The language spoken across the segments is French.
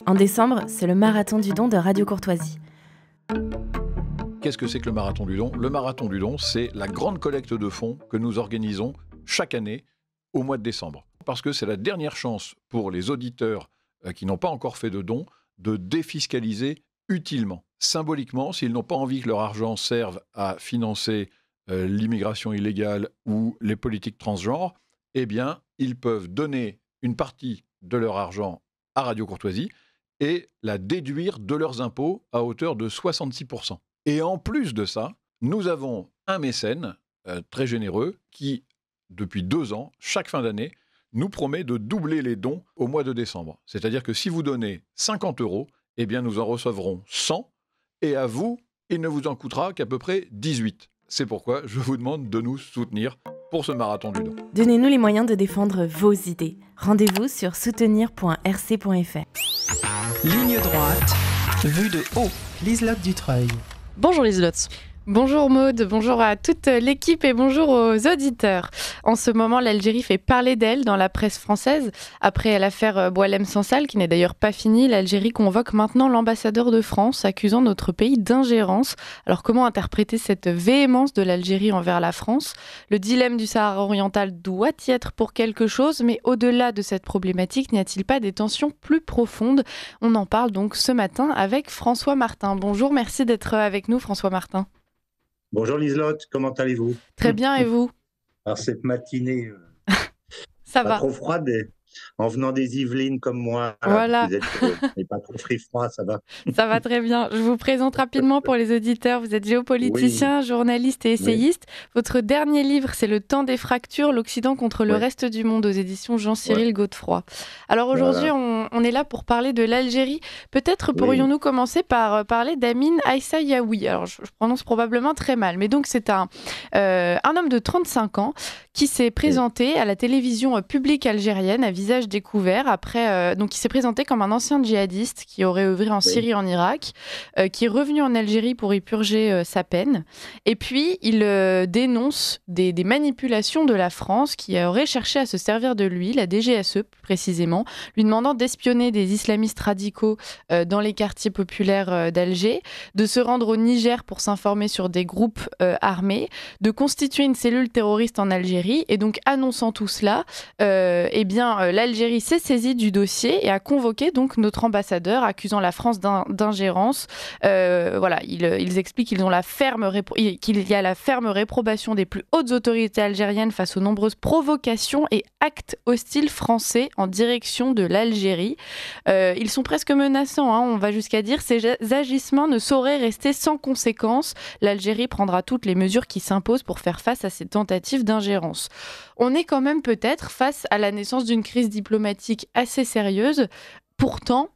En décembre, c'est le Marathon du Don de Radio Courtoisie. Qu'est-ce que c'est que le Marathon du Don ? Le Marathon du Don, c'est la grande collecte de fonds que nous organisons chaque année au mois de décembre. Parce que c'est la dernière chance pour les auditeurs qui n'ont pas encore fait de dons de défiscaliser utilement, symboliquement, s'ils n'ont pas envie que leur argent serve à financer l'immigration illégale ou les politiques transgenres, eh bien, ils peuvent donner une partie de leur argent à Radio Courtoisie et la déduire de leurs impôts à hauteur de 66%. Et en plus de ça, nous avons un mécène très généreux qui, depuis 2 ans, chaque fin d'année, nous promet de doubler les dons au mois de décembre. C'est-à-dire que si vous donnez 50 €, eh bien nous en recevrons 100, et à vous, il ne vous en coûtera qu'à peu près 18. C'est pourquoi je vous demande de nous soutenir pour ce marathon du don. Donnez-nous les moyens de défendre vos idées. Rendez-vous sur soutenir.rc.fr. Ligne droite, vue de haut. Liselotte Dutreuil. Bonjour Liselotte. Bonjour Maude, bonjour à toute l'équipe et bonjour aux auditeurs. En ce moment, l'Algérie fait parler d'elle dans la presse française. Après l'affaire Boualem Sansal, qui n'est d'ailleurs pas finie, l'Algérie convoque maintenant l'ambassadeur de France, accusant notre pays d'ingérence. Alors comment interpréter cette véhémence de l'Algérie envers la France ? Le dilemme du Sahara oriental doit y être pour quelque chose, mais au-delà de cette problématique, n'y a-t-il pas des tensions plus profondes ? On en parle donc ce matin avec François Martin. Bonjour, merci d'être avec nous François Martin. Bonjour Liselotte, comment allez-vous ? Très bien, et vous ? Alors cette matinée, ça pas va. trop froide, en venant des Yvelines comme moi, voilà. Vous êtes mais pas trop froid, ça va ? Ça va très bien. Je vous présente rapidement pour les auditeurs. Vous êtes géopoliticien, journaliste et essayiste. Oui. Votre dernier livre, c'est Le temps des fractures, l'Occident contre le reste du monde, aux éditions Jean-Cyril Godefroy. Alors aujourd'hui, on est là pour parler de l'Algérie. Peut-être pourrions-nous commencer par parler d'Amin Aissa Yaoui. Alors je prononce probablement très mal, mais donc c'est un homme de 35 ans qui s'est présenté à la télévision publique algérienne à visage découvert après, donc il s'est présenté comme un ancien djihadiste qui aurait œuvré en Syrie et en Irak, qui est revenu en Algérie pour y purger sa peine. Et puis il dénonce des manipulations de la France qui aurait cherché à se servir de lui, la DGSE plus précisément, lui demandant d'espionner des islamistes radicaux dans les quartiers populaires d'Alger, de se rendre au Niger pour s'informer sur des groupes armés, de constituer une cellule terroriste en Algérie. Et donc, annonçant tout cela, l'Algérie s'est saisie du dossier et a convoqué donc notre ambassadeur, accusant la France d'ingérence. Ils expliquent qu'il y a la ferme réprobation des plus hautes autorités algériennes face aux nombreuses provocations et actes hostiles français en direction de l'Algérie. Ils sont presque menaçants, on va jusqu'à dire. Ces agissements ne sauraient rester sans conséquences. L'Algérie prendra toutes les mesures qui s'imposent pour faire face à ces tentatives d'ingérence. On est quand même peut-être face à la naissance d'une crise diplomatique assez sérieuse. Pourtant,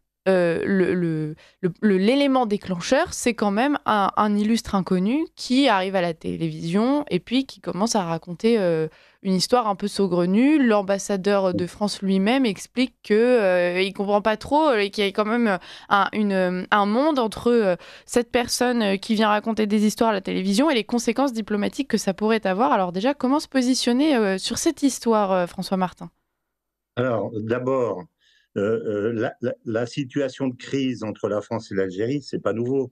l'élément déclencheur, c'est quand même un illustre inconnu qui arrive à la télévision et puis qui commence à raconter une histoire un peu saugrenue. L'ambassadeur de France lui-même explique qu'il ne comprend pas trop et qu'il y a quand même un monde entre cette personne qui vient raconter des histoires à la télévision et les conséquences diplomatiques que ça pourrait avoir. Alors déjà, comment se positionner sur cette histoire, François Martin ? Alors d'abord, la situation de crise entre la France et l'Algérie, c'est pas nouveau.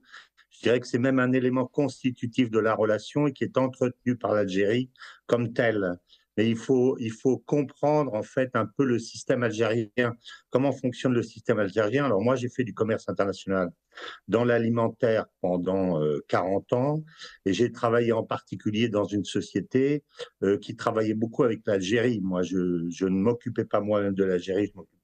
Je dirais que c'est même un élément constitutif de la relation et qui est entretenu par l'Algérie comme tel. Mais il faut comprendre en fait un peu le système algérien. Comment fonctionne le système algérien ? Alors moi, j'ai fait du commerce international dans l'alimentaire pendant 40 ans et j'ai travaillé en particulier dans une société qui travaillait beaucoup avec l'Algérie. Moi, je ne m'occupais pas moi-même de l'Algérie, je m'occupais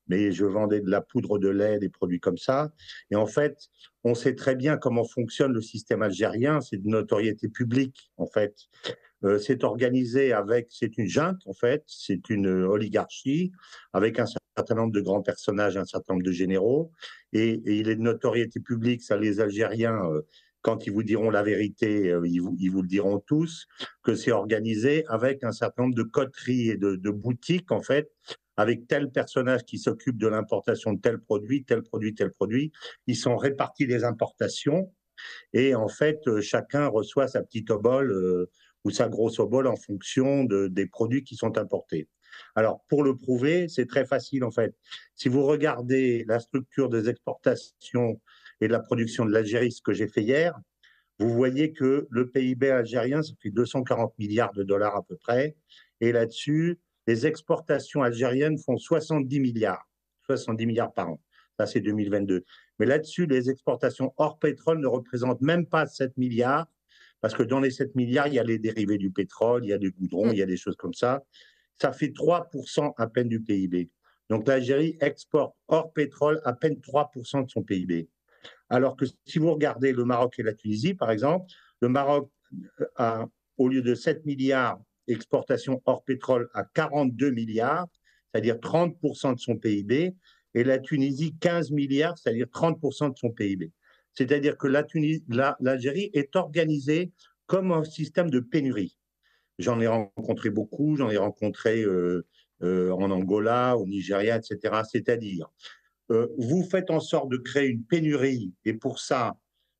mais je vendais de la poudre de lait, des produits comme ça. Et en fait, on sait très bien comment fonctionne le système algérien. C'est de notoriété publique, en fait. C'est organisé c'est une junte, en fait. C'est une oligarchie avec un certain nombre de grands personnages, un certain nombre de généraux. Et il est de notoriété publique, ça, les Algériens, quand ils vous diront la vérité, ils vous le diront tous, que c'est organisé avec un certain nombre de coteries et de boutiques, en fait, avec tel personnage qui s'occupe de l'importation de tel produit, tel produit, tel produit. Ils sont répartis les importations et en fait, chacun reçoit sa petite obole ou sa grosse obole en fonction des produits qui sont importés. Alors, pour le prouver, c'est très facile en fait. Si vous regardez la structure des exportations et de la production de l'Algérie, ce que j'ai fait hier, vous voyez que le PIB algérien, ça fait 240 milliards de dollars à peu près. Et là-dessus, les exportations algériennes font 70 milliards par an. Ça, c'est 2022. Mais là-dessus, les exportations hors pétrole ne représentent même pas 7 milliards, parce que dans les 7 milliards, il y a les dérivés du pétrole, il y a du goudron, il y a des choses comme ça. Ça fait 3% à peine du PIB. Donc l'Algérie exporte hors pétrole à peine 3% de son PIB. Alors que si vous regardez le Maroc et la Tunisie, par exemple, le Maroc a, au lieu de 7 milliards, exportation hors pétrole à 42 milliards, c'est-à-dire 30% de son PIB, et la Tunisie 15 milliards, c'est-à-dire 30% de son PIB. C'est-à-dire que l'Algérie est organisée comme un système de pénurie. J'en ai rencontré beaucoup, j'en ai rencontré en Angola, au Nigeria, etc. C'est-à-dire, vous faites en sorte de créer une pénurie et pour ça,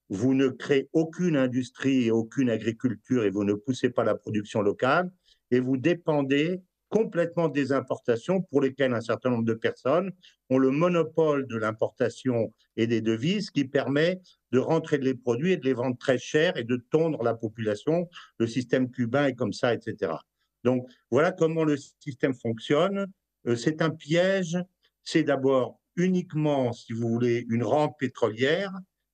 vous ne créez aucune industrie et aucune agriculture et vous ne poussez pas la production locale et vous dépendez complètement des importations pour lesquelles un certain nombre de personnes ont le monopole de l'importation et des devises qui permet de rentrer les produits et de les vendre très cher et de tondre la population. Le système cubain est comme ça, etc. Donc, voilà comment le système fonctionne. C'est un piège. C'est d'abord uniquement, si vous voulez, une rente pétrolière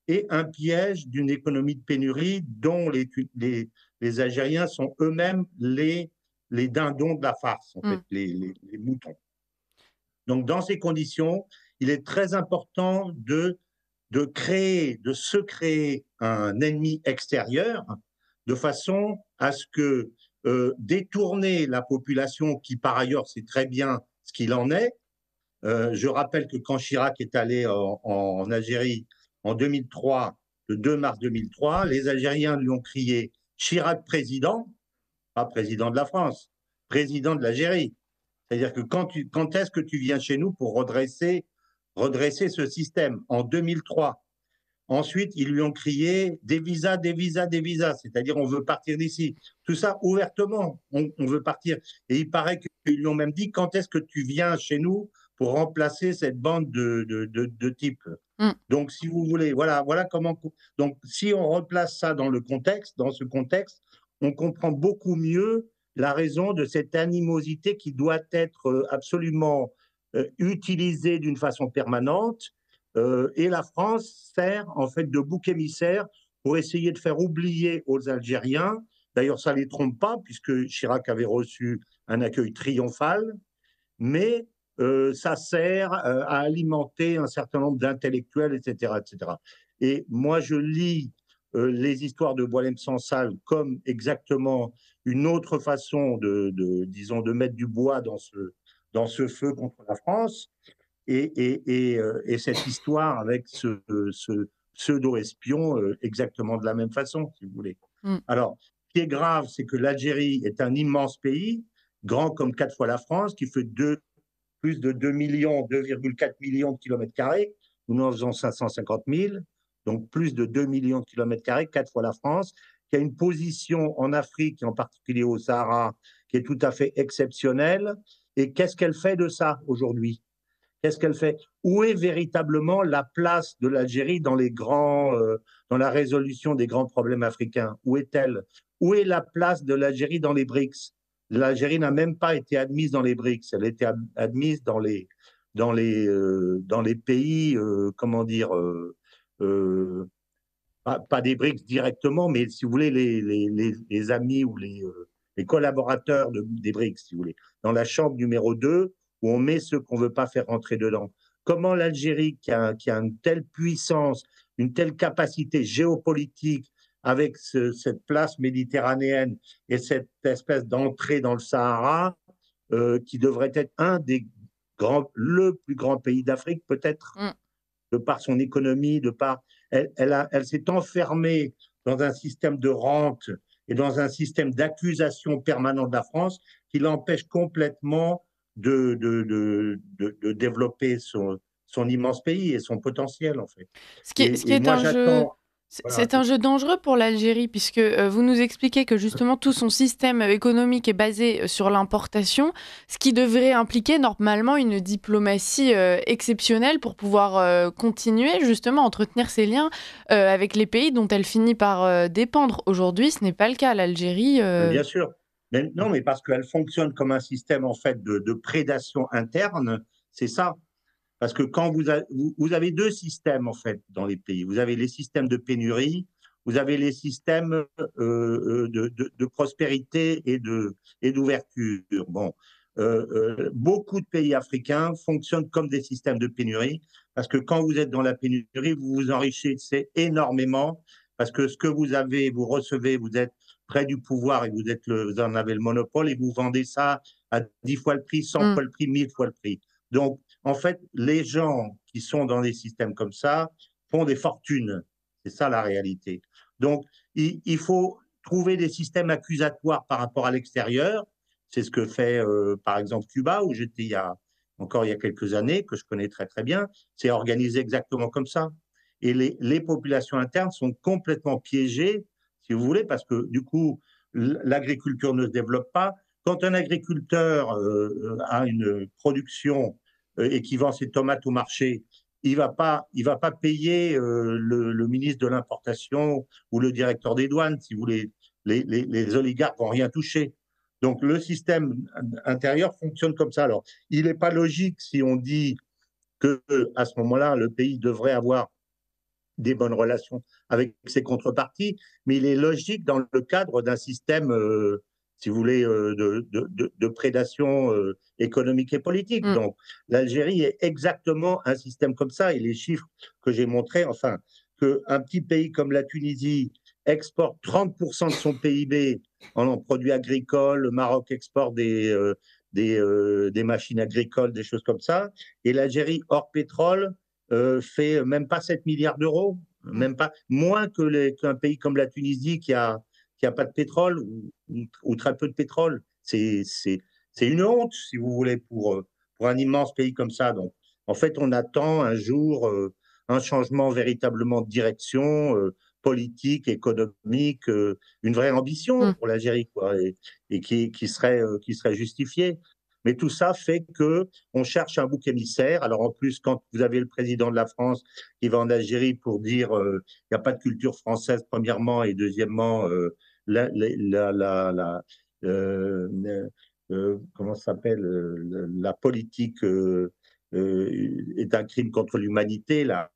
et un piège d'une économie de pénurie dont les Algériens sont eux-mêmes les dindons de la farce, en fait, les moutons. Donc, dans ces conditions, il est très important de se créer un ennemi extérieur de façon à ce que détourner la population qui, par ailleurs, sait très bien ce qu'il en est. Je rappelle que quand Chirac est allé en Algérie en 2003, le 2 mars 2003, les Algériens lui ont crié « Chirac président », pas président de la France, président de l'Algérie. C'est-à-dire que quand est-ce que tu viens chez nous pour redresser ce système? En 2003. Ensuite, ils lui ont crié des visas, des visas, des visas, c'est-à-dire on veut partir d'ici. Tout ça ouvertement, on veut partir. Et il paraît qu'ils lui ont même dit quand est-ce que tu viens chez nous pour remplacer cette bande de types. Donc, si vous voulez, voilà comment. Donc, si on replace ça dans ce contexte, on comprend beaucoup mieux la raison de cette animosité qui doit être absolument utilisée d'une façon permanente. Et la France sert en fait de bouc émissaire pour essayer de faire oublier aux Algériens. D'ailleurs, ça ne les trompe pas, puisque Chirac avait reçu un accueil triomphal, mais ça sert à alimenter un certain nombre d'intellectuels, etc., etc. Et moi, je lis les histoires de Boualem Sansal comme exactement une autre façon disons, de mettre du bois dans ce feu contre la France. Et cette histoire avec ce pseudo-espion exactement de la même façon, si vous voulez. Alors, ce qui est grave, c'est que l'Algérie est un immense pays, grand comme 4 fois la France, qui fait plus de 2,4 millions de kilomètres carrés. Nous en faisons 550 000, donc plus de 2 millions de kilomètres carrés, 4 fois la France, qui a une position en Afrique, et en particulier au Sahara, qui est tout à fait exceptionnelle. Et qu'est-ce qu'elle fait de ça aujourd'hui ? Qu'est-ce qu'elle fait? Où est véritablement la place de l'Algérie dans dans la résolution des grands problèmes africains? Où est-elle? Où est la place de l'Algérie dans les BRICS? L'Algérie n'a même pas été admise dans les BRICS. Elle était admise dans les pays, comment dire, pas des BRICS directement, mais si vous voulez, les amis ou les collaborateurs des BRICS, si vous voulez. Dans la chambre numéro 2, où on met ceux qu'on ne veut pas faire rentrer dedans. Comment l'Algérie, qui a une telle puissance, une telle capacité géopolitique, avec cette place méditerranéenne et cette espèce d'entrée dans le Sahara, qui devrait être le plus grand pays d'Afrique, peut-être, de par son économie, elle s'est enfermée dans un système de rente et dans un système d'accusation permanent de la France qui l'empêche complètement de développer son immense pays et son potentiel, en fait. Ce qui est un jeu Voilà. C'est un jeu dangereux pour l'Algérie, puisque vous nous expliquez que justement tout son système économique est basé sur l'importation, ce qui devrait impliquer normalement une diplomatie exceptionnelle pour pouvoir continuer justement à entretenir ses liens avec les pays dont elle finit par dépendre. Aujourd'hui, ce n'est pas le cas. L'Algérie... Bien sûr. Mais non, mais parce qu'elle fonctionne comme un système en fait de prédation interne, c'est ça. Parce que quand vous avez deux systèmes en fait dans les pays. Vous avez les systèmes de pénurie, vous avez les systèmes de prospérité et d'ouverture. Bon, beaucoup de pays africains fonctionnent comme des systèmes de pénurie parce que quand vous êtes dans la pénurie, vous vous enrichissez énormément parce que ce que vous avez, vous recevez, vous êtes près du pouvoir et vous en avez le monopole et vous vendez ça à 10 fois le prix, 100 Mm. fois le prix, 1000 fois le prix. Donc, en fait, les gens qui sont dans des systèmes comme ça font des fortunes. C'est ça la réalité. Donc, il faut trouver des systèmes accusatoires par rapport à l'extérieur. C'est ce que fait, par exemple, Cuba, où j'étais il y a quelques années, que je connais très très bien. C'est organisé exactement comme ça. Et les populations internes sont complètement piégées, si vous voulez, parce que du coup, l'agriculture ne se développe pas. Quand un agriculteur a une production et qui vend ses tomates au marché, il va pas payer le ministre de l'importation ou le directeur des douanes, si vous voulez. Les oligarques vont rien toucher. Donc le système intérieur fonctionne comme ça. Alors, il n'est pas logique si on dit que à ce moment-là, le pays devrait avoir des bonnes relations avec ses contreparties, mais il est logique dans le cadre d'un système, si vous voulez, de prédation économique et politique. Mm. Donc, l'Algérie est exactement un système comme ça, et les chiffres que j'ai montrés, enfin, qu'un petit pays comme la Tunisie exporte 30% de son PIB en produits agricoles, le Maroc exporte des machines agricoles, des choses comme ça, et l'Algérie, hors pétrole, fait même pas 7 milliards d'euros, même pas, moins qu'un pays comme la Tunisie qui a pas de pétrole ou très peu de pétrole. C'est une honte, si vous voulez, pour un immense pays comme ça. Donc, en fait, on attend un jour un changement véritablement de direction politique, économique, une vraie ambition Mm. pour l'Algérie, quoi, et qui serait justifiée. Mais tout ça fait que on cherche un bouc émissaire. Alors en plus, quand vous avez le président de la France qui va en Algérie pour dire il n'y a pas de culture française, premièrement, et deuxièmement, la, la, la, la, euh, comment ça s'appelle, la politique est un crime contre l'humanité, la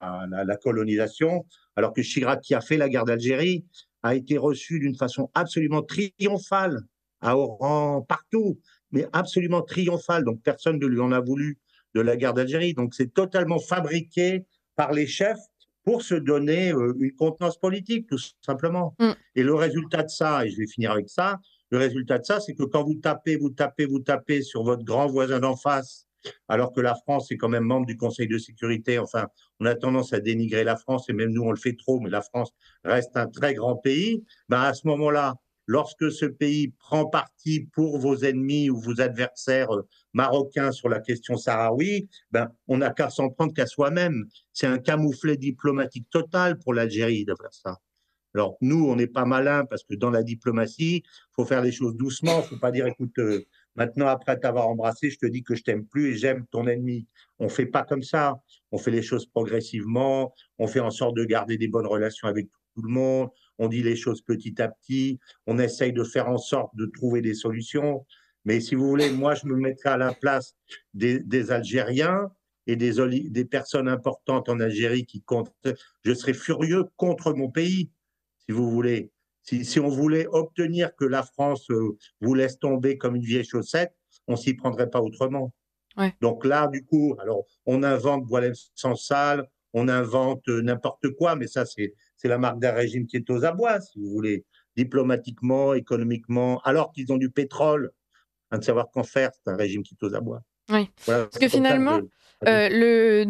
colonisation, alors que Chirac, qui a fait la guerre d'Algérie, a été reçu d'une façon absolument triomphale à Oran, partout, mais absolument triomphale. Donc personne ne lui en a voulu de la guerre d'Algérie. Donc c'est totalement fabriqué par les chefs pour se donner une contenance politique, tout simplement. Mm. Et le résultat de ça, et je vais finir avec ça, le résultat de ça, c'est que quand vous tapez sur votre grand voisin d'en face, alors que la France est quand même membre du Conseil de sécurité, enfin, on a tendance à dénigrer la France, et même nous, on le fait trop, mais la France reste un très grand pays, ben à ce moment-là, lorsque ce pays prend parti pour vos ennemis ou vos adversaires marocains sur la question sahraoui, ben, on n'a qu'à s'en prendre qu'à soi-même. C'est un camouflet diplomatique total pour l'Algérie de faire ça. Alors, nous, on n'est pas malins parce que dans la diplomatie, il faut faire les choses doucement. Il ne faut pas dire, écoute, maintenant, après t'avoir embrassé, je te dis que je t'aime plus et j'aime ton ennemi. On ne fait pas comme ça. On fait les choses progressivement. On fait en sorte de garder des bonnes relations avec tout le monde. On dit les choses petit à petit. On essaye de faire en sorte de trouver des solutions. Mais si vous voulez, moi, je me mettrais à la place des Algériens et des personnes importantes en Algérie qui comptent. Je serais furieux contre mon pays, si vous voulez. Si on voulait obtenir que la France vous laisse tomber comme une vieille chaussette, on s'y prendrait pas autrement. Ouais. Donc là, du coup, alors on invente voilette sans sale, on invente n'importe quoi, mais ça, c'est la marque d'un régime qui est aux abois, si vous voulez, diplomatiquement, économiquement, alors qu'ils ont du pétrole, à ne savoir qu'en faire, c'est un régime qui est aux abois. Oui. Voilà, Parce que c'est comme ça finalement, Ce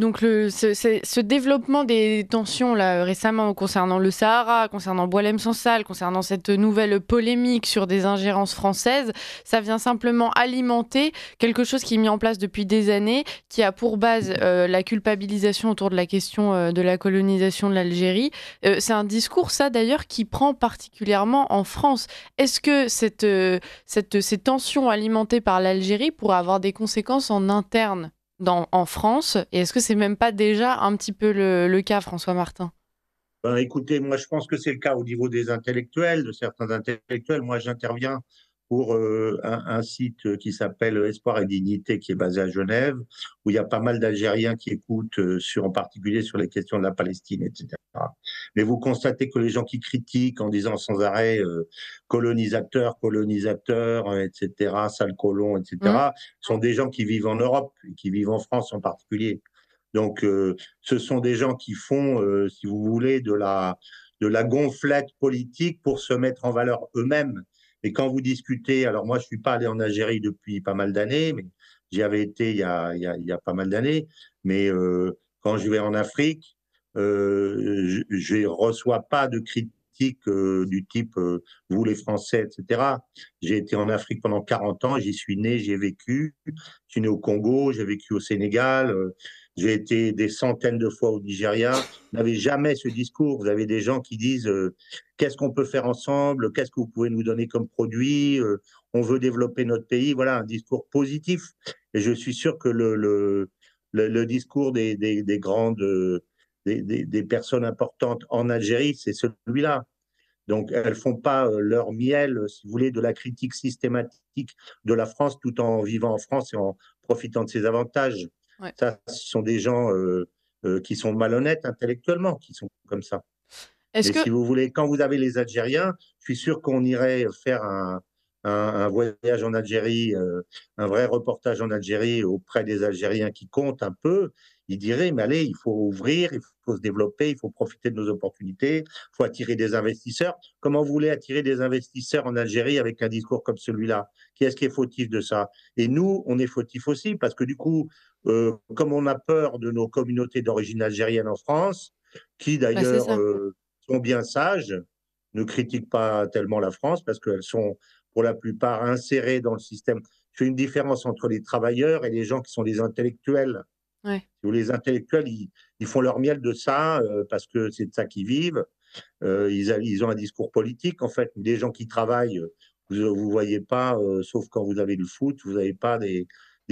développement des tensions là, récemment concernant le Sahara, concernant Boualem Sansal, concernant cette nouvelle polémique sur des ingérences françaises, ça vient simplement alimenter quelque chose qui est mis en place depuis des années, qui a pour base la culpabilisation autour de la question de la colonisation de l'Algérie. C'est un discours, ça d'ailleurs, qui prend particulièrement en France. Est-ce que ces tensions alimentées par l'Algérie pourraient avoir des conséquences en interne en France, et est-ce que c'est même pas déjà un petit peu le cas, François Martin? Ben, écoutez, moi je pense que c'est le cas au niveau des intellectuels, de certains intellectuels. Moi j'interviens pour un site qui s'appelle Espoir et Dignité, qui est basé à Genève, où il y a pas mal d'Algériens qui écoutent, en particulier sur les questions de la Palestine, etc. Mais vous constatez que les gens qui critiquent en disant sans arrêt colonisateur, colonisateur, etc., sale colon, etc., sont des gens qui vivent en Europe, et qui vivent en France en particulier. Donc, ce sont des gens qui font, si vous voulez, de la gonflette politique pour se mettre en valeur eux-mêmes. Et quand vous discutez, alors moi, je suis pas allé en Algérie depuis pas mal d'années, mais j'y avais été il y a pas mal d'années. Mais quand je vais en Afrique, je reçois pas de critiques du type vous les Français, etc. J'ai été en Afrique pendant 40 ans, j'y suis né, j'y ai vécu. Je suis né au Congo, j'ai vécu au Sénégal. J'ai été des centaines de fois au Nigeria. Vous n'avez jamais ce discours. Vous avez des gens qui disent qu'est-ce qu'on peut faire ensemble, qu'est-ce que vous pouvez nous donner comme produit, on veut développer notre pays. Voilà, un discours positif. Et je suis sûr que le discours des grandes, des personnes importantes en Algérie, c'est celui-là. Donc, elles font pas leur miel, si vous voulez, de la critique systématique de la France tout en vivant en France et en profitant de ses avantages. Ouais. Ça, ce sont des gens qui sont malhonnêtes intellectuellement, qui sont comme ça. Mais si vous voulez, quand vous avez les Algériens, je suis sûr qu'on irait faire un voyage en Algérie, un vrai reportage en Algérie auprès des Algériens qui comptent un peu. Ils diraient, mais allez, il faut ouvrir, il faut se développer, il faut profiter de nos opportunités, il faut attirer des investisseurs. Comment vous voulez attirer des investisseurs en Algérie avec un discours comme celui-là? Qui est-ce qui est fautif de ça? Et nous, on est fautif aussi, parce que du coup, comme on a peur de nos communautés d'origine algérienne en France, qui d'ailleurs sont bien sages, ne critiquent pas tellement la France, parce qu'elles sont pour la plupart insérées dans le système. Je fais une différence entre les travailleurs et les gens qui sont des intellectuels. Ouais. Les intellectuels, ils font leur miel de ça parce que c'est de ça qu'ils vivent. Ils ont un discours politique, en fait. Les gens qui travaillent, vous ne voyez pas, sauf quand vous avez le foot, vous n'avez pas des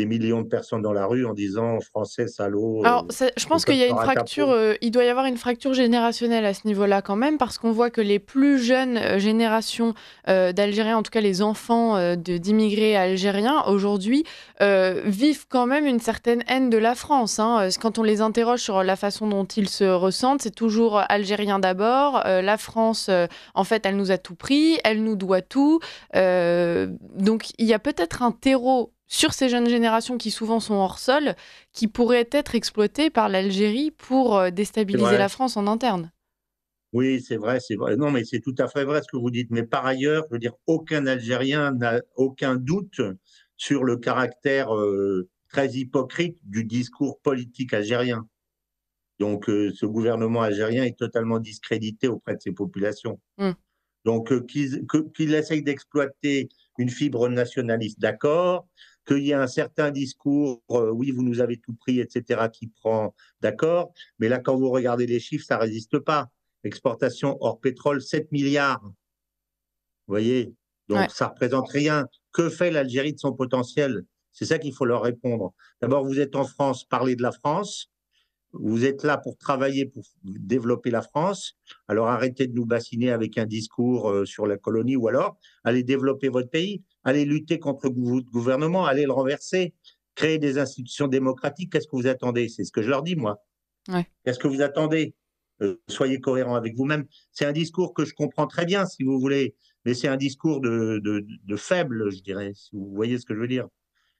millions de personnes dans la rue en disant français, salaud. Alors, je pense qu'il y a une fracture, il doit y avoir une fracture générationnelle à ce niveau-là quand même, parce qu'on voit que les plus jeunes générations d'Algériens, en tout cas les enfants d'immigrés algériens, aujourd'hui, vivent quand même une certaine haine de la France. Hein. Quand on les interroge sur la façon dont ils se ressentent, c'est toujours algérien d'abord. La France, en fait, elle nous a tout pris, elle nous doit tout. Donc, il y a peut-être un terreau sur ces jeunes générations qui souvent sont hors sol, qui pourraient être exploitées par l'Algérie pour déstabiliser la France en interne. Oui, c'est vrai, c'est vrai. Non, mais c'est tout à fait vrai ce que vous dites. Mais par ailleurs, je veux dire, aucun Algérien n'a aucun doute sur le caractère très hypocrite du discours politique algérien. Donc, ce gouvernement algérien est totalement discrédité auprès de ses populations. Donc, qu'il essaye d'exploiter une fibre nationaliste, d'accord, qu'il y a un certain discours, oui, vous nous avez tout pris, etc., qui prend, d'accord, mais là, quand vous regardez les chiffres, ça ne résiste pas. Exportation hors pétrole, 7 milliards. Vous voyez? Donc, ça ne représente rien. Que fait l'Algérie de son potentiel? C'est ça qu'il faut leur répondre. D'abord, vous êtes en France, parlez de la France. Vous êtes là pour travailler, pour développer la France. Alors arrêtez de nous bassiner avec un discours sur la colonie, ou alors allez développer votre pays, allez lutter contre votre gouvernement, allez le renverser, créer des institutions démocratiques. Qu'est-ce que vous attendez? C'est ce que je leur dis, moi. Qu'est-ce que vous attendez? Soyez cohérents avec vous-même. C'est un discours que je comprends très bien, si vous voulez, mais c'est un discours de faible, je dirais, si vous voyez ce que je veux dire.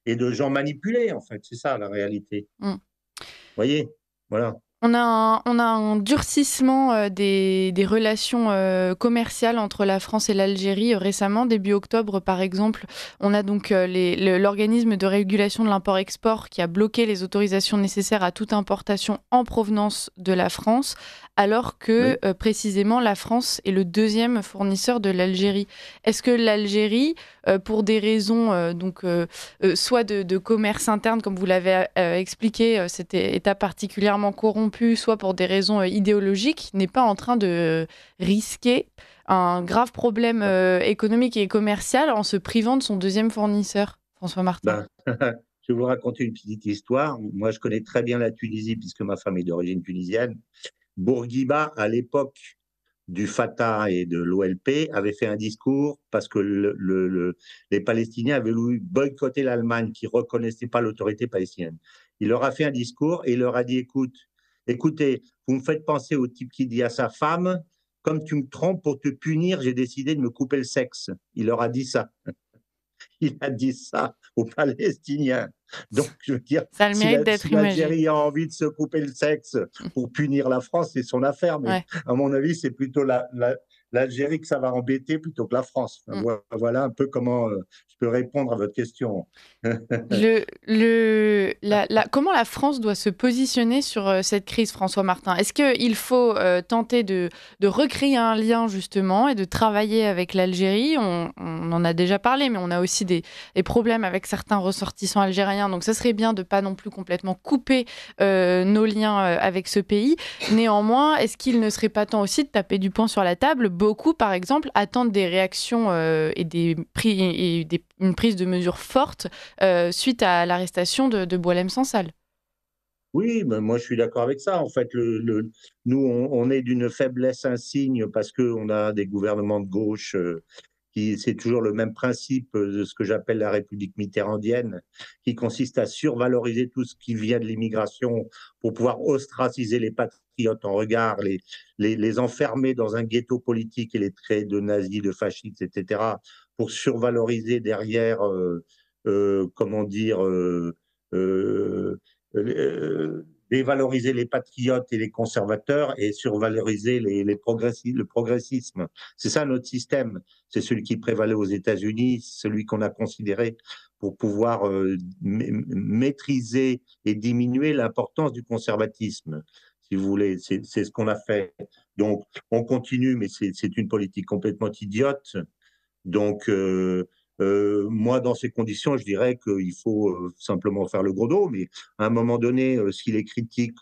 Et de gens manipulés, en fait. C'est ça, la réalité. Vous voyez? Voilà. On a un durcissement des relations commerciales entre la France et l'Algérie récemment, début octobre par exemple. On a donc l'organisme de régulation de l'import-export qui a bloqué les autorisations nécessaires à toute importation en provenance de la France, alors que précisément la France est le deuxième fournisseur de l'Algérie. Est-ce que l'Algérie, pour des raisons soit de commerce interne, comme vous l'avez expliqué, cet État particulièrement corrompu, soit pour des raisons idéologiques, n'est pas en train de risquer un grave problème économique et commercial en se privant de son deuxième fournisseur, François Martin? Je vais vous raconter une petite histoire. Moi, je connais très bien la Tunisie puisque ma femme est d'origine tunisienne. Bourguiba, à l'époque du Fatah et de l'OLP, avait fait un discours parce que les Palestiniens avaient voulu boycotter l'Allemagne qui ne reconnaissait pas l'autorité palestinienne. Il leur a fait un discours et il leur a dit, écoutez, vous me faites penser au type qui dit à sa femme, comme tu me trompes pour te punir, j'ai décidé de me couper le sexe. Il leur a dit ça. Il a dit ça aux Palestiniens. Donc, je veux dire, Ça a le mérite d'être imagé. l'Algérie a envie de se couper le sexe pour punir la France, c'est son affaire. Mais à mon avis, c'est plutôt l'Algérie que ça va embêter plutôt que la France. Voilà un peu comment je peux répondre à votre question. Comment la France doit se positionner sur cette crise, François Martin? Est-ce qu'il faut tenter de recréer un lien, justement, et de travailler avec l'Algérie? On en a déjà parlé, mais on a aussi des problèmes avec certains ressortissants algériens. Donc, ça serait bien de ne pas non plus complètement couper nos liens avec ce pays. Néanmoins, est-ce qu'il ne serait pas temps aussi de taper du poing sur la table? Beaucoup, par exemple, attendent des réactions et une prise de mesures fortes suite à l'arrestation de Boualem Sansal. Oui, ben moi je suis d'accord avec ça. En fait, nous, on est d'une faiblesse insigne parce qu'on a des gouvernements de gauche c'est toujours le même principe de ce que j'appelle la République mitterrandienne, qui consiste à survaloriser tout ce qui vient de l'immigration pour pouvoir ostraciser les patriotes en regard, les enfermer dans un ghetto politique et les traiter de nazis, de fascistes, etc., pour survaloriser derrière, comment dire, dévaloriser les patriotes et les conservateurs et survaloriser le progressisme. C'est ça notre système. C'est celui qui prévalait aux États-Unis, celui qu'on a considéré pour pouvoir maîtriser et diminuer l'importance du conservatisme, si vous voulez. C'est ce qu'on a fait. Donc, on continue, mais c'est une politique complètement idiote. Donc, moi, dans ces conditions, je dirais qu'il faut simplement faire le gros dos, mais à un moment donné, si les critiques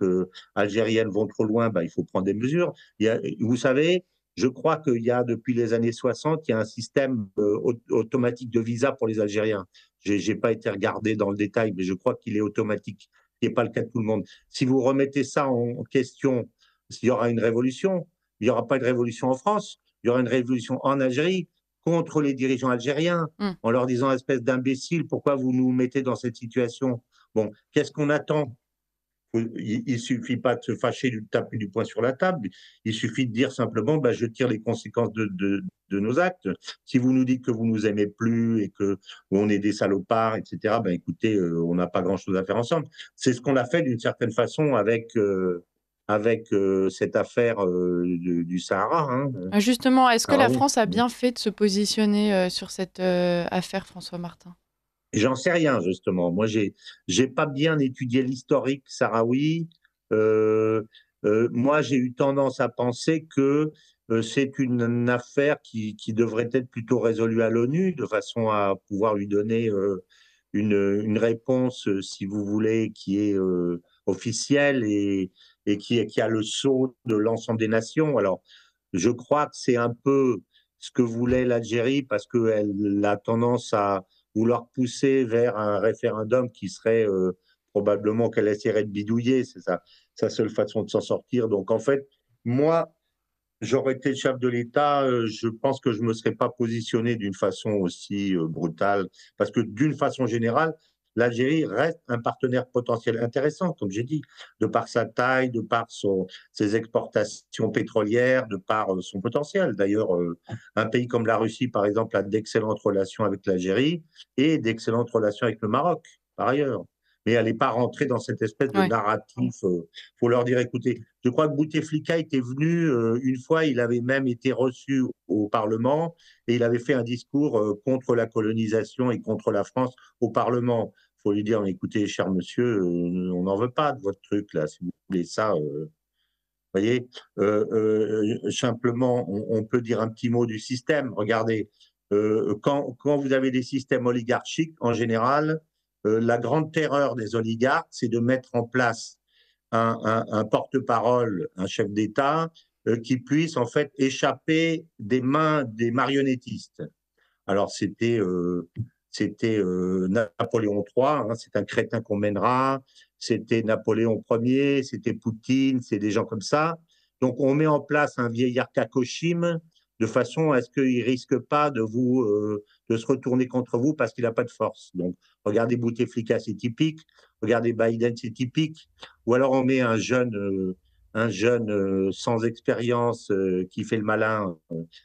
algériennes vont trop loin, il faut prendre des mesures. Vous savez, je crois qu'il y a, depuis les années 60, il y a un système automatique de visa pour les Algériens. Je n'ai pas été regardé dans le détail, mais je crois qu'il est automatique, ce qui n'est pas le cas de tout le monde. Si vous remettez ça en question, il y aura une révolution. Il n'y aura pas de révolution en France, il y aura une révolution en Algérie contre les dirigeants algériens, en leur disant, espèce d'imbécile, pourquoi vous nous mettez dans cette situation? Bon, qu'est-ce qu'on attend? Il ne suffit pas de se fâcher, de taper du poing sur la table, il suffit de dire simplement, je tire les conséquences de nos actes. Si vous nous dites que vous ne nous aimez plus et qu'on est des salopards, etc., écoutez, on n'a pas grand-chose à faire ensemble. C'est ce qu'on a fait d'une certaine façon avec cette affaire du Sahara. Justement, est-ce que la France a bien fait de se positionner sur cette affaire, François Martin? J'en sais rien, justement. Moi, j'ai pas bien étudié l'historique sahraoui. Moi, j'ai eu tendance à penser que c'est une affaire qui devrait être plutôt résolue à l'ONU, de façon à pouvoir lui donner une réponse, si vous voulez, qui est officielle et qui a le sceau de l'ensemble des nations. Alors, je crois que c'est un peu ce que voulait l'Algérie, parce qu'elle a tendance à vouloir pousser vers un référendum qui serait probablement qu'elle essaierait de bidouiller. C'est sa seule façon de s'en sortir. Donc, en fait, moi, j'aurais été le chef de l'État, je pense que je ne me serais pas positionné d'une façon aussi brutale, parce que d'une façon générale, l'Algérie reste un partenaire potentiel intéressant, comme j'ai dit, de par sa taille, de par ses exportations pétrolières, de par son potentiel. D'ailleurs, un pays comme la Russie, par exemple, a d'excellentes relations avec l'Algérie et d'excellentes relations avec le Maroc, par ailleurs. mais elle n'est pas rentrée dans cette espèce de Ouais. narratif. Faut leur dire, écoutez, je crois que Bouteflika était venu une fois, il avait même été reçu au Parlement et il avait fait un discours contre la colonisation et contre la France au Parlement. Il faut lui dire, écoutez, cher monsieur, on n'en veut pas de votre truc là, si vous voulez ça. Voyez, simplement, on peut dire un petit mot du système. Regardez, quand vous avez des systèmes oligarchiques, en général, la grande terreur des oligarques, c'est de mettre en place un porte-parole, un chef d'État, qui puisse en fait échapper des mains des marionnettistes. Alors c'était Napoléon III, hein, c'est un crétin qu'on mènera. C'était Napoléon Ier, c'était Poutine, c'est des gens comme ça. Donc on met en place un vieillard Kakoshim de façon à ce qu'il risque pas de se retourner contre vous parce qu'il n'a pas de force. Donc regardez Bouteflika, c'est typique. Regardez Biden, c'est typique. Ou alors on met un jeune sans expérience qui fait le malin.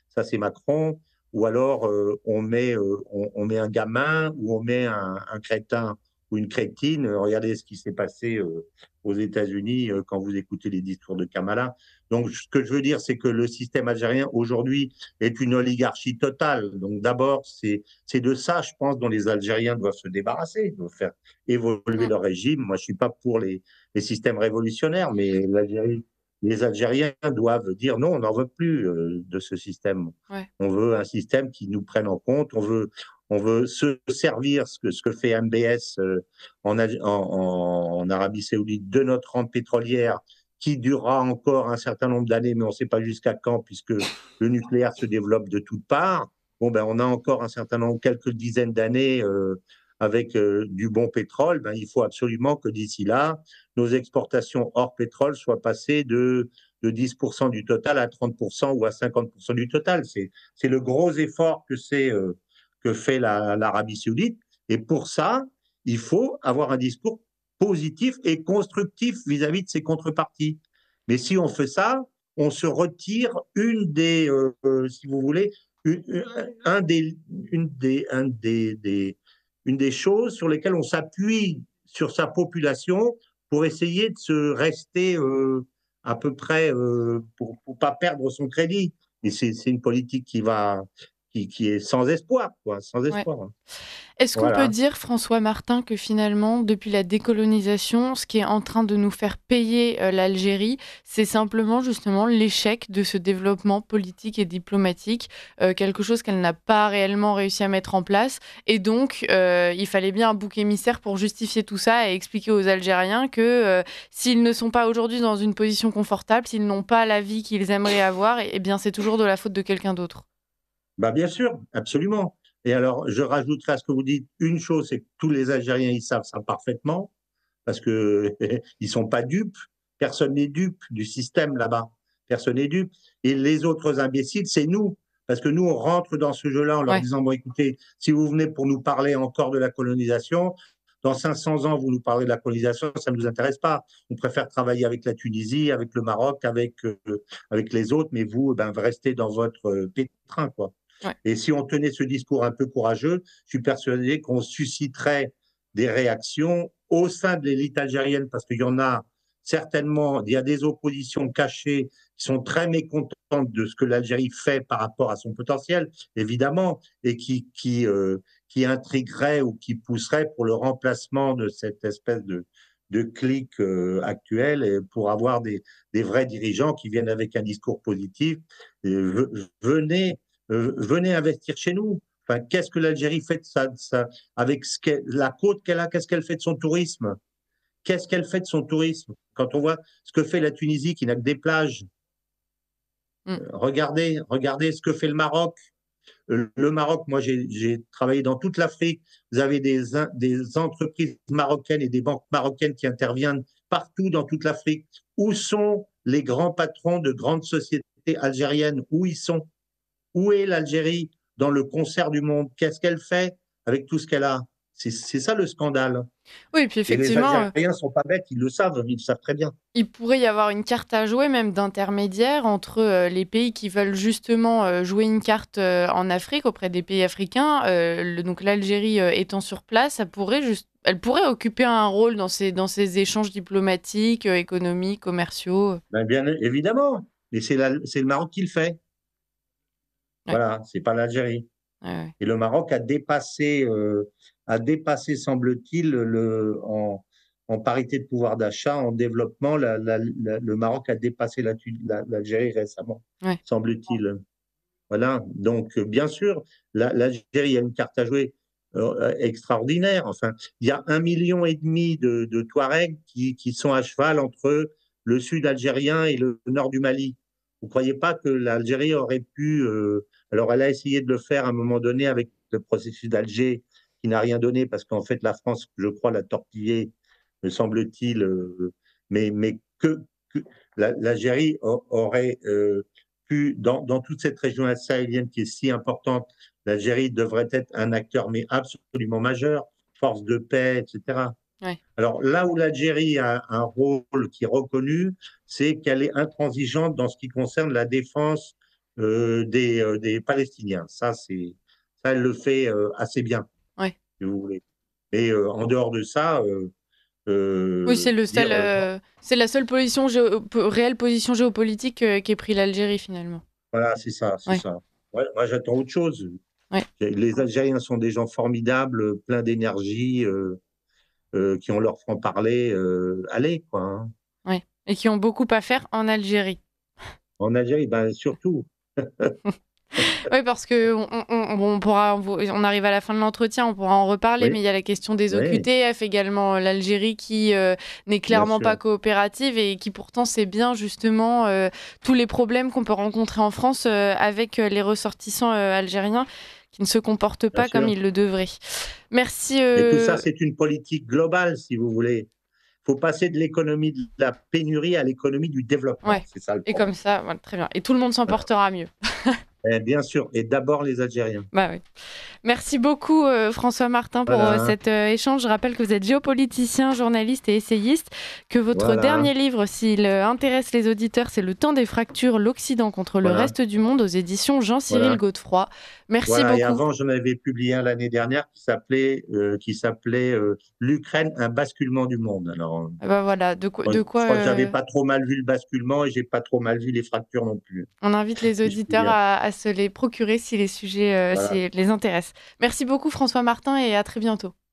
Ça c'est Macron. Ou alors on met un gamin ou on met un crétin ou une crétine. Regardez ce qui s'est passé aux États-Unis quand vous écoutez les discours de Kamala. Donc, ce que je veux dire, c'est que le système algérien aujourd'hui est une oligarchie totale. Donc, d'abord, c'est de ça, je pense, dont les Algériens doivent se débarrasser, doivent faire évoluer leur régime. Moi, je suis pas pour les systèmes révolutionnaires, mais les Algériens doivent dire non, on n'en veut plus de ce système. Ouais. On veut un système qui nous prenne en compte. On veut se servir ce que fait MBS en Arabie Saoudite de notre rente pétrolière qui durera encore un certain nombre d'années, mais on ne sait pas jusqu'à quand, puisque le nucléaire se développe de toutes parts. Bon, ben, on a encore un certain nombre, quelques dizaines d'années avec du bon pétrole. Ben, il faut absolument que d'ici là, nos exportations hors pétrole soient passées de 10% du total à 30% ou à 50% du total. C'est le gros effort que fait l'Arabie Saoudite. Et pour ça, il faut avoir un discours positif et constructif vis-à-vis de ses contreparties. Mais si on fait ça, on se retire si vous voulez, une des choses sur lesquelles on s'appuie sur sa population pour essayer de se rester à peu près, pour ne pas perdre son crédit. Et c'est une politique qui est sans espoir, quoi, sans Ouais. espoir. Hein. Est-ce qu'on peut Voilà. dire, François Martin, que finalement, depuis la décolonisation, ce qui est en train de nous faire payer l'Algérie, c'est simplement justement l'échec de ce développement politique et diplomatique, quelque chose qu'elle n'a pas réellement réussi à mettre en place. Et donc, il fallait bien un bouc émissaire pour justifier tout ça et expliquer aux Algériens que s'ils ne sont pas aujourd'hui dans une position confortable, s'ils n'ont pas la vie qu'ils aimeraient avoir, eh bien, c'est toujours de la faute de quelqu'un d'autre. Bah bien sûr, absolument. Et alors, je rajouterai à ce que vous dites une chose, c'est que tous les Algériens, ils savent ça parfaitement, parce que ils sont pas dupes. Personne n'est dupe du système là-bas. Personne n'est dupe. Et les autres imbéciles, c'est nous. Parce que nous, on rentre dans ce jeu-là en leur disant, bon, écoutez, si vous venez pour nous parler encore de la colonisation, dans 500 ans, vous nous parlez de la colonisation, ça ne nous intéresse pas. On préfère travailler avec la Tunisie, avec le Maroc, avec les autres, mais vous, ben, restez dans votre pétrin, quoi. Ouais. Et si on tenait ce discours un peu courageux, je suis persuadé qu'on susciterait des réactions au sein de l'élite algérienne, parce qu'il y en a certainement, il y a des oppositions cachées qui sont très mécontentes de ce que l'Algérie fait par rapport à son potentiel, évidemment, et qui intrigueraient ou qui pousseraient pour le remplacement de cette espèce de clique actuelle et pour avoir des vrais dirigeants qui viennent avec un discours positif. Venez investir chez nous. Enfin, qu'est-ce que l'Algérie fait de ça, avec la côte qu'elle a, qu'est-ce qu'elle fait de son tourisme? Qu'est-ce qu'elle fait de son tourisme? Quand on voit ce que fait la Tunisie qui n'a que des plages, regardez ce que fait le Maroc. Le Maroc, moi j'ai travaillé dans toute l'Afrique. Vous avez des entreprises marocaines et des banques marocaines qui interviennent partout dans toute l'Afrique. Où sont les grands patrons de grandes sociétés algériennes? Où ils sont? Où est l'Algérie dans le concert du monde? Qu'est-ce qu'elle fait avec tout ce qu'elle a? C'est ça le scandale. Oui, et puis Et les effectivement, Algériens ne sont pas bêtes, ils le savent très bien. il pourrait y avoir une carte à jouer, même d'intermédiaire, entre les pays qui veulent justement jouer une carte en Afrique auprès des pays africains. Donc l'Algérie étant sur place, ça pourrait juste elle pourrait occuper un rôle dans ces échanges diplomatiques, économiques, commerciaux. Ben, bien évidemment, mais c'est le Maroc qui le fait. Ouais. Voilà, c'est pas l'Algérie. Ouais. Et le Maroc a dépassé, semble-t-il, en parité de pouvoir d'achat, en développement, le Maroc a dépassé l'Algérie récemment, Ouais. semble-t-il. Voilà, donc bien sûr, l'Algérie a une carte à jouer extraordinaire. Enfin, il y a 1,5 million de Touaregs qui sont à cheval entre le sud algérien et le nord du Mali. Vous ne croyez pas que l'Algérie aurait pu... alors, elle a essayé de le faire à un moment donné avec le processus d'Alger, qui n'a rien donné, parce qu'en fait, la France, je crois, l'a torpillé, me semble-t-il, mais que l'Algérie aurait pu, dans toute cette région sahélienne qui est si importante, l'Algérie devrait être un acteur mais absolument majeur, force de paix, etc. Ouais. Alors là où l'Algérie a un rôle qui est reconnu, c'est qu'elle est intransigeante dans ce qui concerne la défense des Palestiniens. Ça, elle le fait assez bien, Ouais. si vous voulez. Et en dehors de ça, Oui, c'est la seule réelle position géopolitique qu'ait pris l'Algérie finalement. voilà, c'est ça, c'est Ouais. ça. Ouais, moi, j'attends autre chose. Ouais. Les Algériens sont des gens formidables, pleins d'énergie, qui ont leur franc-parler. Allez, quoi. Hein. Ouais. Et qui ont beaucoup à faire en Algérie. En Algérie, ben, surtout. Oui, parce que on arrive à la fin de l'entretien, on pourra en reparler, Oui. mais il y a la question des Oui. OQTF également, l'Algérie qui n'est clairement pas coopérative et qui pourtant sait bien justement tous les problèmes qu'on peut rencontrer en France avec les ressortissants algériens qui ne se comportent pas comme ils le devraient. Merci. Et tout ça, c'est une politique globale, si vous voulez. Il faut passer de l'économie de la pénurie à l'économie du développement. Ouais. C'est ça le Et problème. comme ça, voilà, très bien. Et tout le monde s'en portera mieux. Et bien sûr, et d'abord les Algériens. Bah oui. Merci beaucoup François Martin pour cet échange. Je rappelle que vous êtes géopoliticien, journaliste et essayiste, que votre dernier livre, s'il intéresse les auditeurs, c'est Le temps des fractures, l'Occident contre le reste du monde aux éditions Jean-Cyril Godefroy. Merci beaucoup. Et avant, j'en avais publié un l'année dernière qui s'appelait L'Ukraine, un basculement du monde. Alors, voilà, de quoi je crois que j'avais pas trop mal vu le basculement et j'ai pas trop mal vu les fractures non plus. On invite les auditeurs à se les procurer si les sujets si les intéressent. Merci beaucoup François Martin et à très bientôt.